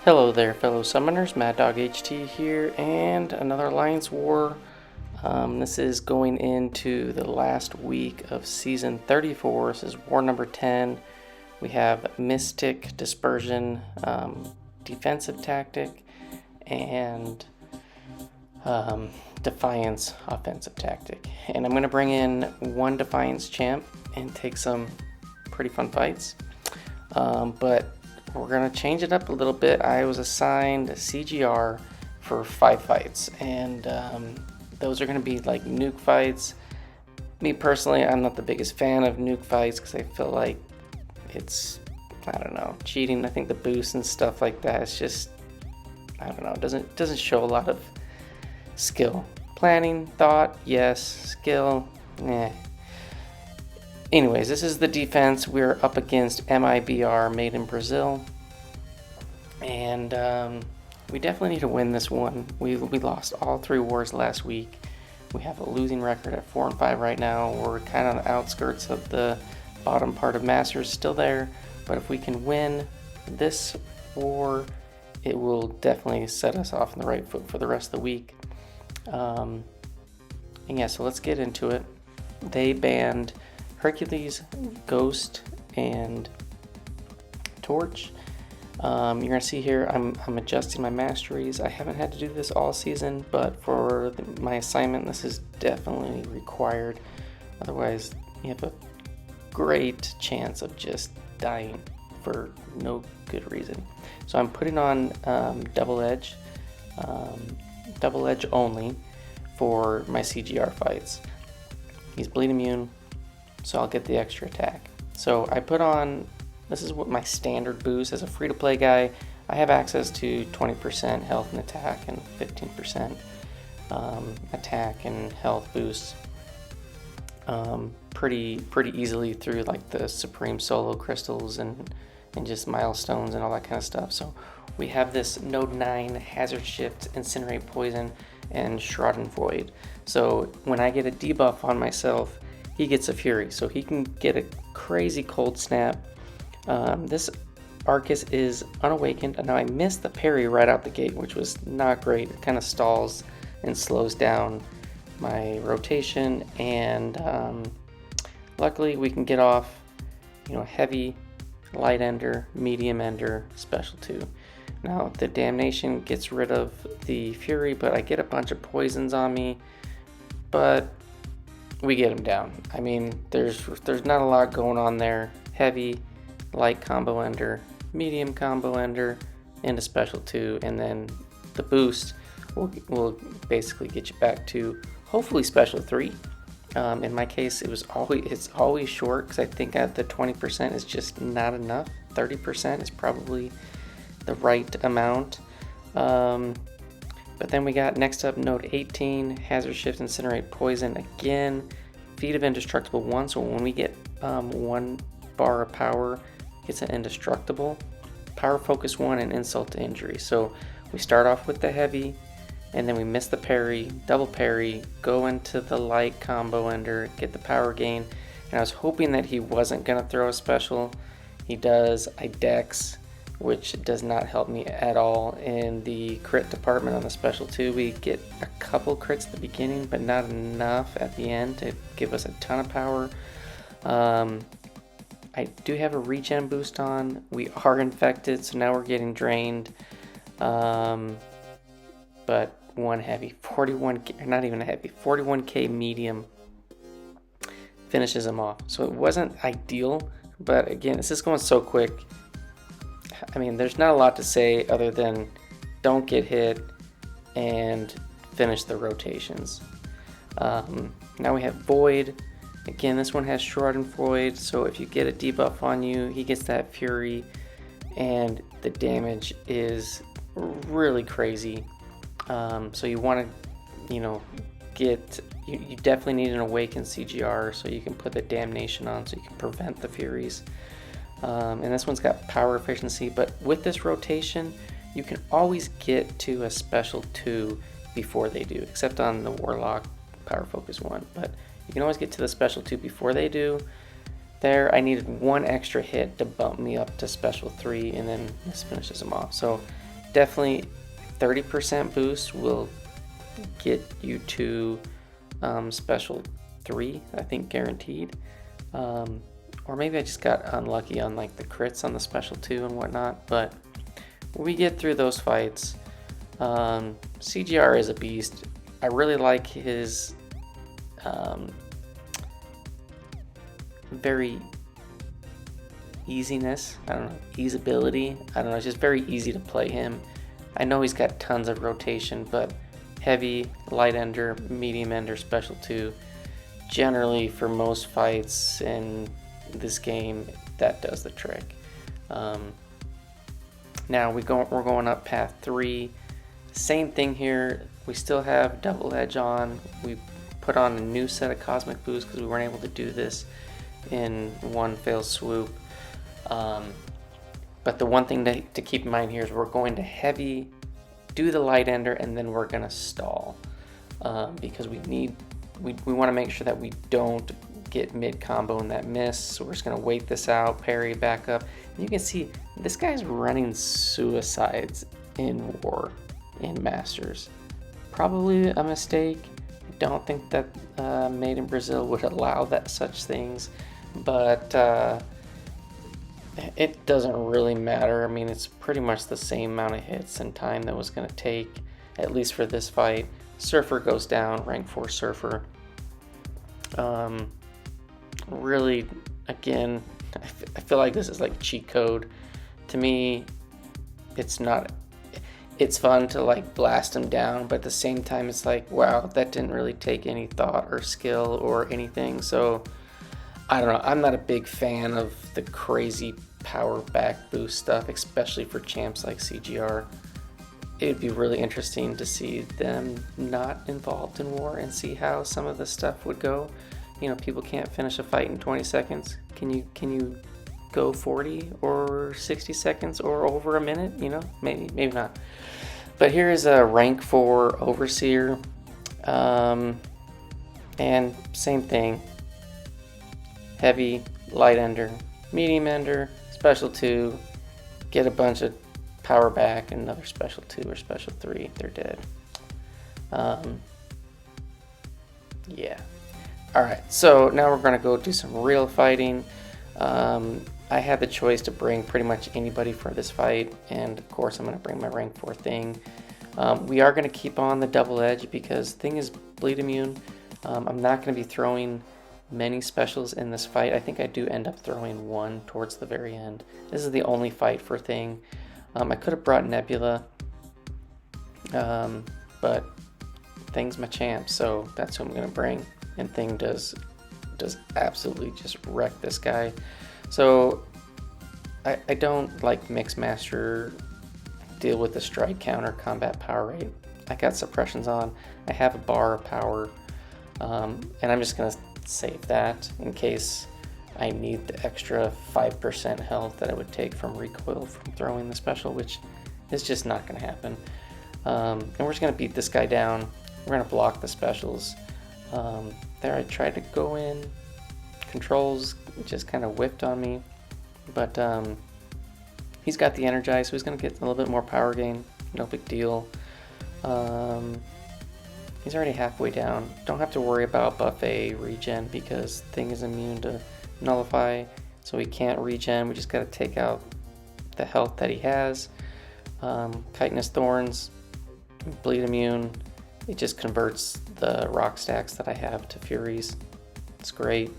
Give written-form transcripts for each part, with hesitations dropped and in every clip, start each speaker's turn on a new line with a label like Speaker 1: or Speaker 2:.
Speaker 1: Hello there, fellow summoners. Mad Dog HT here, and another Alliance War. This is going into the last week of Season 34. This is War number 10. We have Miss-Tic, Dispersion, Defensive Tactic, and Defiance, Offensive Tactic. And I'm going to bring in one Defiance champ and take some pretty fun fights. But we're going to change it up a little bit. I was assigned CGR for 5 fights, and those are going to be like nuke fights. Me personally, I'm not the biggest fan of nuke fights because I feel like it's, I don't know, cheating. I think the boosts and stuff like that is just, I don't know, it doesn't show a lot of skill. Planning, thought, yes. Skill, eh. Anyways, this is the defense. We're up against MIBR, made in Brazil, and we definitely need to win this one. We lost all 3 wars last week. We have a losing record at 4-5 right now. We're kind of on the outskirts of the bottom part of Masters, still there, but if we can win this war, it will definitely set us off on the right foot for the rest of the week. And yeah, so let's get into it. They banned Hercules, Ghost, and Torch. You're gonna see here I'm adjusting my masteries. I haven't had to do this all season, but for my assignment this is definitely required. Otherwise you have a great chance of just dying for no good reason. So I'm putting on double edge only for my CGR fights. He's bleed immune, so I'll get the extra attack. So I put on, this is what my standard boost as a free-to-play guy. I have access to 20% health and attack and 15% attack and health boosts pretty easily through like the Supreme Solo crystals and just milestones and all that kind of stuff. So we have this Node 9 Hazardshift, Incinerate Poison, and Schadenfreude. So when I get a debuff on myself, he gets a Fury, so he can get a crazy cold snap. This Aarkus is unawakened, and now I missed the parry right out the gate, which was not great. It kind of stalls and slows down my rotation, and luckily we can get off, heavy, light ender, medium ender, special 2. Now the damnation gets rid of the Fury, but I get a bunch of poisons on me, but we get him down. I mean, there's not a lot going on there. Heavy, light combo ender, medium combo ender, and a special 2, and then the boost will basically get you back to hopefully special 3. In my case, it's always short because I think at the 20% is just not enough. 30% is probably the right amount. But then we got next up Node 18, Hazardshift, Incinerate Poison again, Feat of Indestructible 1, so when we get 1 bar of power, it's an Indestructible, Power Focus 1, and Insult to Injury. So we start off with the heavy, and then we miss the parry, double parry, go into the light combo ender, get the power gain, and I was hoping that he wasn't going to throw a special. He does. I dex, which does not help me at all in the crit department on the special 2. We get a couple crits at the beginning, but not enough at the end to give us a ton of power. I do have a regen boost on. We are infected, so now we're getting drained. But one heavy, 41k, not even a heavy, 41k medium finishes him off. So it wasn't ideal, but again, this is going so quick. I mean, there's not a lot to say other than don't get hit and finish the rotations. Now we have Void. Again, this one has Schadenfreude, so if you get a debuff on you, he gets that Fury, and the damage is really crazy. So you want to, you definitely need an Awakened CGR so you can put the Damnation on so you can prevent the Furies. And this one's got power efficiency, but with this rotation you can always get to a special 2 before they do, except on the Warlock Power Focus 1, but you can always get to the special 2 before they do. There I needed one extra hit to bump me up to special 3, and then this finishes them off. So definitely 30% boost will get you to special 3, I think guaranteed. Or maybe I just got unlucky on like the crits on the special 2 and whatnot, but we get through those fights. CGR is a beast. I really like his very easiness. I don't know, easeability. I don't know, it's just very easy to play him. I know he's got tons of rotation, but heavy, light ender, medium ender, special 2, generally for most fights in this game, that does the trick. Now we're going up path 3. Same thing here. We still have double edge on. We put on a new set of cosmic boost because we weren't able to do this in one fell swoop. But the one thing to keep in mind here is we're going to heavy, do the light ender, and then we're gonna stall because we want to make sure that we don't get mid combo in that miss. So we're just gonna wait this out, parry, back up. And you can see this guy's running suicides in War, in Masters. Probably a mistake. I don't think that Made in Brazil would allow such things, but it doesn't really matter. I mean, it's pretty much the same amount of hits and time that was going to take, at least for this fight. Surfer goes down, rank 4 Surfer. Really, again, I feel like this is like cheat code. To me, it's not. It's fun to like blast him down, but at the same time, it's like, wow, that didn't really take any thought or skill or anything. So I don't know. I'm not a big fan of the crazy power back boost stuff, especially for champs like CGR. It'd be really interesting to see them not involved in War and see how some of the stuff would go. You know, people can't finish a fight in 20 seconds. Can you go 40 or 60 seconds or over a minute? You know, maybe not. But here is a rank 4 Overseer, and same thing. Heavy, light ender, medium ender, special 2, get a bunch of power back, another special 2 or special 3, they're dead. Yeah. Alright, so now we're going to go do some real fighting. I had the choice to bring pretty much anybody for this fight, and of course I'm going to bring my rank 4 Thing. We are going to keep on the double edge because Thing is bleed immune. I'm not going to be throwing many specials in this fight. I think I do end up throwing one towards the very end. This is the only fight for Thing. I could have brought Nebula, but Thing's my champ, so that's who I'm going to bring. And Thing does absolutely just wreck this guy. So I don't like Mixmaster deal with the strike counter combat power rate. I got suppressions on. I have a bar of power, and I'm just gonna save that in case I need the extra 5% health that I would take from recoil from throwing the special, which is just not gonna happen. And we're just gonna beat this guy down. We're gonna block the specials. There I tried to go in, controls just kind of whipped on me, but he's got the energize, so he's going to get a little bit more power gain, no big deal. He's already halfway down. Don't have to worry about buffet regen because Thing is immune to nullify, so he can't regen. We just got to take out the health that he has. Chitinous Thorns, bleed immune. It just converts the rock stacks that I have to Furies. It's great.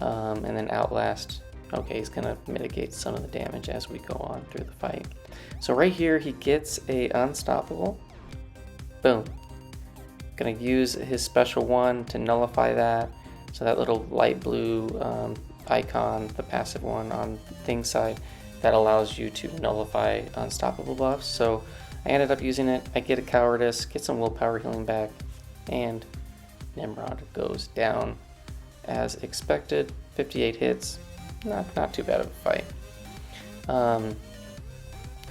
Speaker 1: And then Outlast. Okay, he's gonna mitigate some of the damage as we go on through the fight. So right here, he gets a Unstoppable. Boom. Gonna use his special 1 to nullify that. So that little light blue icon, the passive one on Thing's side, that allows you to nullify unstoppable buffs. So I ended up using it. I get a cowardice, get some willpower healing back, and Nimrod goes down as expected. 58 hits, not too bad of a fight.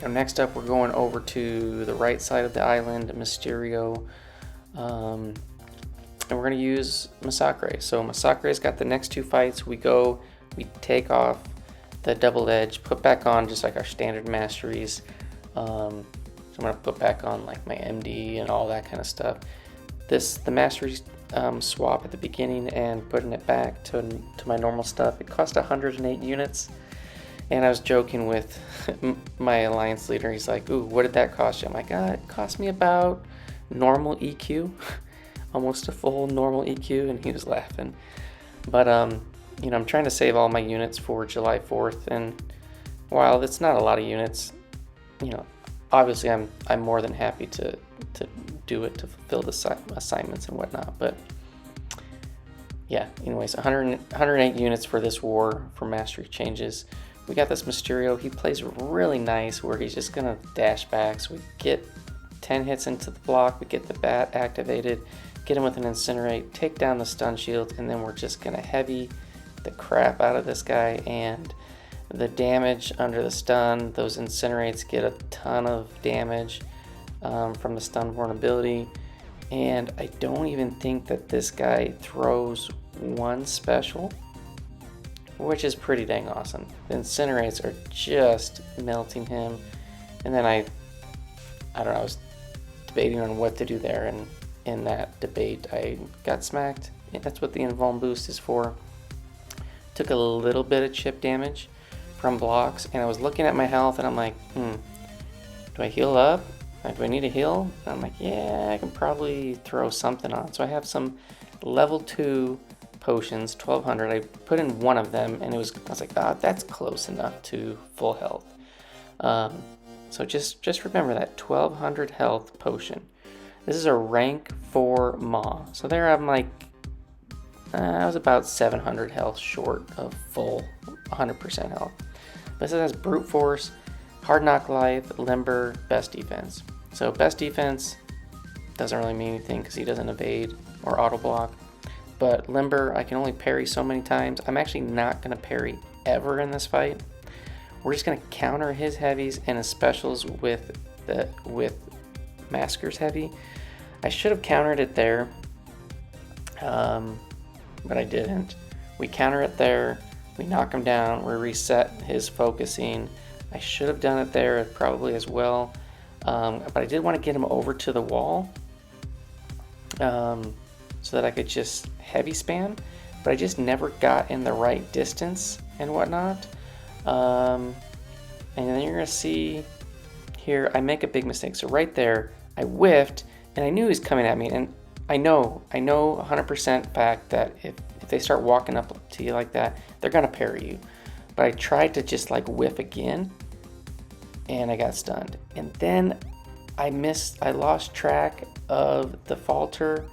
Speaker 1: Next up, we're going over to the right side of the island, Mysterio, and we're going to use Masacre. So Masacre's got the next 2 fights. We take off the double edge, put back on just like our standard masteries. So I'm gonna put back on like my MD and all that kind of stuff. The mastery swap at the beginning and putting it back to my normal stuff, it cost 108 units. And I was joking with my alliance leader. He's like, ooh, what did that cost you? I'm like, it cost me about normal EQ, almost a full normal EQ. And he was laughing. But, you know, I'm trying to save all my units for July 4th. And while it's not a lot of units, you know, obviously I'm more than happy to do it to fulfill the assignments and whatnot. But yeah, anyways, 108 units for this war for mastery changes. We got this Mysterio. He plays really nice where he's just gonna dash back. So we get 10 hits into the block, we get the bat activated, get him with an Incinerate, take down the stun shield, and then we're just gonna heavy the crap out of this guy. And the damage under the stun, those Incinerates get a ton of damage from the stun vulnerability. And I don't even think that this guy throws one special, which is pretty dang awesome. The Incinerates are just melting him. And then I don't know, I was debating on what to do there, and in that debate I got smacked. That's what the invuln boost is for. Took a little bit of chip damage from blocks, and I was looking at my health and I'm like, do I heal up? Do I need a heal? And I'm like, yeah, I can probably throw something on. So I have some level 2 potions, 1200. I put in one of them, and I was like, that's close enough to full health. So just remember that 1200 health potion. This is a rank 4 Maw. So there I'm like, I was about 700 health short of full 100% health. But this has brute force, hard knock life, limber, best defense. So best defense doesn't really mean anything because he doesn't evade or auto block. But limber, I can only parry so many times. I'm actually not going to parry ever in this fight. We're just going to counter his heavies and his specials with Masacre's heavy. I should have countered it there, but I didn't. We counter it there, we knock him down, we reset his focusing. I should have done it there probably as well, but I did want to get him over to the wall so that I could just heavy spam, but I just never got in the right distance and whatnot. And then you're gonna see here I make a big mistake. So right there I whiffed, and I knew he was coming at me, and I know 100% fact that if they start walking up to you like that, they're gonna parry you. But I tried to just like whiff again, and I got stunned. And then I lost track of the falter.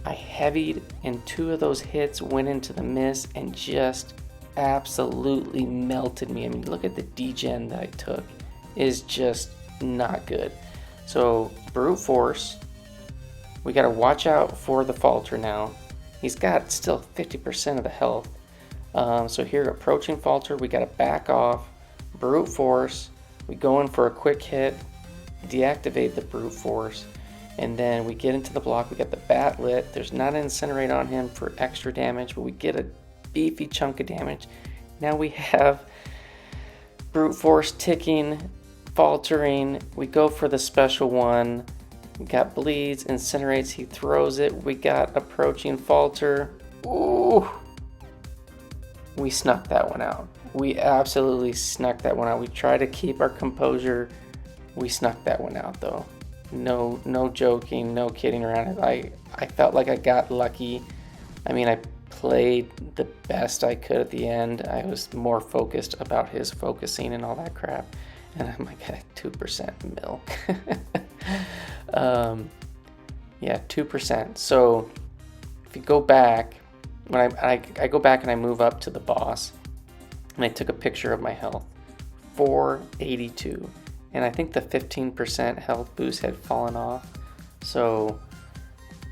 Speaker 1: I heavied, and 2 of those hits went into the miss and just absolutely melted me. I mean, look at the degen that I took. It is just not good. So brute force, we got to watch out for the falter now. He's got still 50% of the health. So here, approaching falter, we got to back off. Brute force, we go in for a quick hit, deactivate the brute force, and then we get into the block. We got the bat lit. There's not an Incinerate on him for extra damage, but we get a beefy chunk of damage. Now we have brute force ticking, faltering. We go for the special one. We got bleeds, incinerates, he throws it. We got approaching falter. Ooh, we snuck that one out. We absolutely snuck that one out. We try to keep our composure. We snuck that one out though. No joking, no kidding around. I felt like I got lucky. I mean, I played the best I could at the end. I was more focused about his focusing and all that crap. And I'm like at 2% milk. Yeah, 2%. So if you go back, when I go back and I move up to the boss, and I took a picture of my health, 482. And I think the 15% health boost had fallen off. So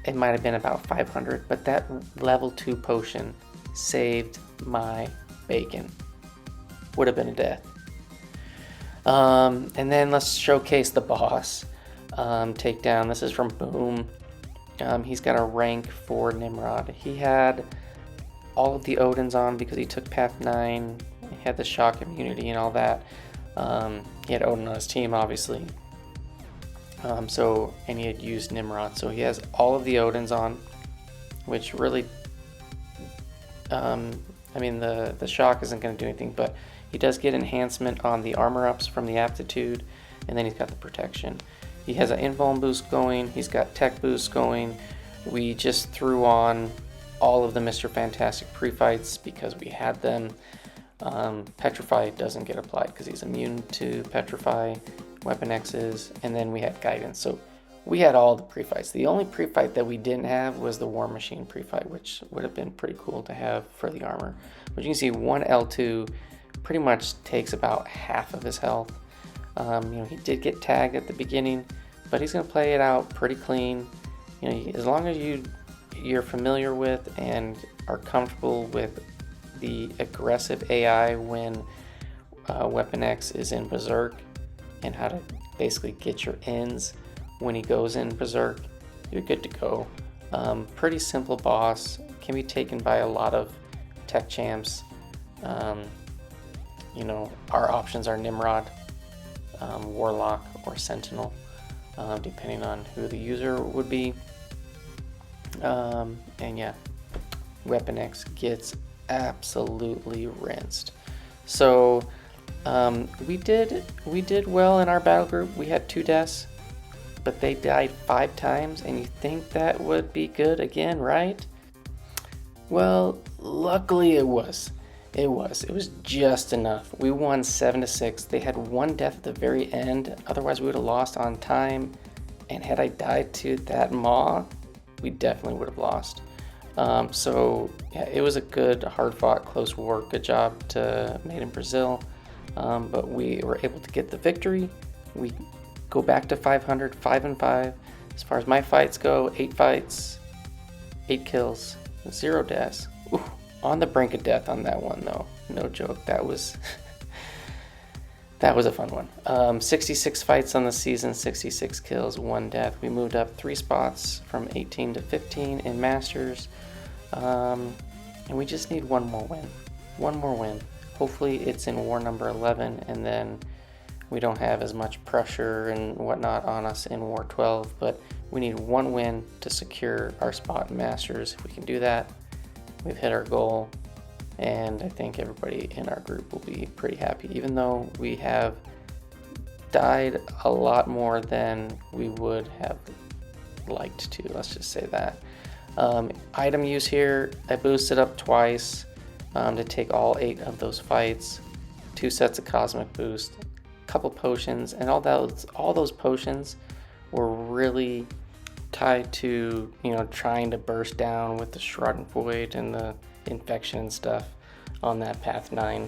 Speaker 1: it might have been about 500, but that level 2 potion saved my bacon. Would have been a death. And then let's showcase the boss takedown. This is from Boom. He's got a rank 4 Nimrod. He had all of the Odins on because he took Path 9. He had the shock immunity and all that. He had Odin on his team, obviously. And he had used Nimrod, so he has all of the Odins on, which really, I mean, the shock isn't going to do anything, but he does get enhancement on the armor ups from the aptitude, and then he's got the protection. He has an invuln boost going, he's got tech boost going. We just threw on all of the Mr. Fantastic pre-fights because we had them. Petrify doesn't get applied because he's immune to Petrify, Weapon X's, and then we had Guidance. So we had all the pre-fights. The only pre-fight that we didn't have was the War Machine pre-fight, which would have been pretty cool to have for the armor. But you can see one L2 pretty much takes about half of his health. He did get tagged at the beginning, but he's going to play it out pretty clean. As long as you're familiar with and are comfortable with the aggressive AI when Weapon X is in Berserk, and how to basically get your ends when he goes in Berserk, you're good to go. Pretty simple boss, can be taken by a lot of tech champs. Our options are Nimrod, Warlock, or Sentinel, depending on who the user would be. And yeah, Weapon X gets absolutely rinsed. So we did well in our battle group. We had 2 deaths, but they died 5 times, and you think that would be good again, right? Well, luckily it was. It was just enough. We won 7-6. They had 1 death at the very end. Otherwise, we would have lost on time. And had I died to that Maw, we definitely would have lost. So yeah, it was a good, hard-fought, close war. Good job to Made in Brazil. But we were able to get the victory. We go back to 500, 5-5. As far as my fights go, 8 fights, 8 kills, 0 deaths. Ooh, on the brink of death on that one though. No joke. That was that was a fun one. 66 fights on the season, 66 kills, 1 death. We moved up 3 spots from 18 to 15 in Masters. And we just need 1 more win. 1 more win. Hopefully it's in war number 11, and then we don't have as much pressure and whatnot on us in war 12, but we need 1 win to secure our spot in Masters. If we can do that, we've hit our goal, and I think everybody in our group will be pretty happy, even though we have died a lot more than we would have liked to, let's just say that. Item use here, I boosted up twice to take all 8 of those fights, 2 sets of cosmic boost, a couple potions, and all those potions were really tied to trying to burst down with the Schadenfreude and the infection and stuff on that path 9.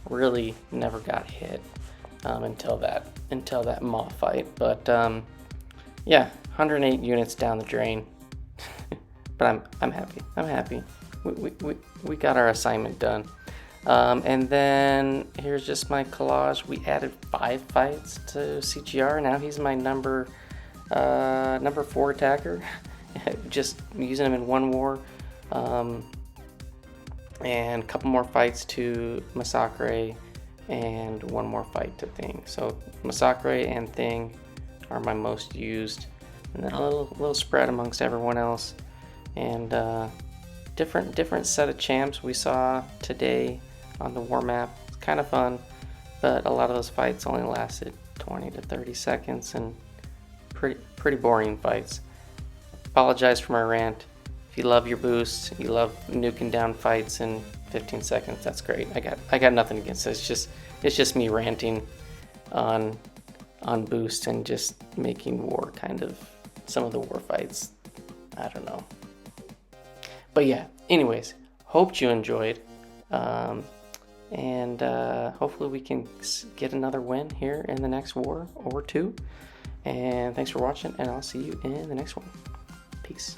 Speaker 1: Really never got hit until that Maw fight, but yeah, 108 units down the drain. But I'm happy. We got our assignment done. And then here's just my collage. We added 5 fights to CGR. Now he's my number 4 attacker. Just using him in 1 war. And a couple more fights to Masacre, and 1 more fight to Thing. So Masacre and Thing are my most used, and then a little spread amongst everyone else. And different set of champs we saw today on the war map. It's kind of fun, but a lot of those fights only lasted 20 to 30 seconds, and pretty boring fights. Apologize for my rant. If you love your boosts, you love nuking down fights in 15 seconds, that's great. I got nothing against it. It's just me ranting on boost and just making war kind of some of the war fights. I don't know. But yeah, anyways, hoped you enjoyed. And hopefully we can get another win here in the next war or 2. And thanks for watching, and I'll see you in the next one. Peace.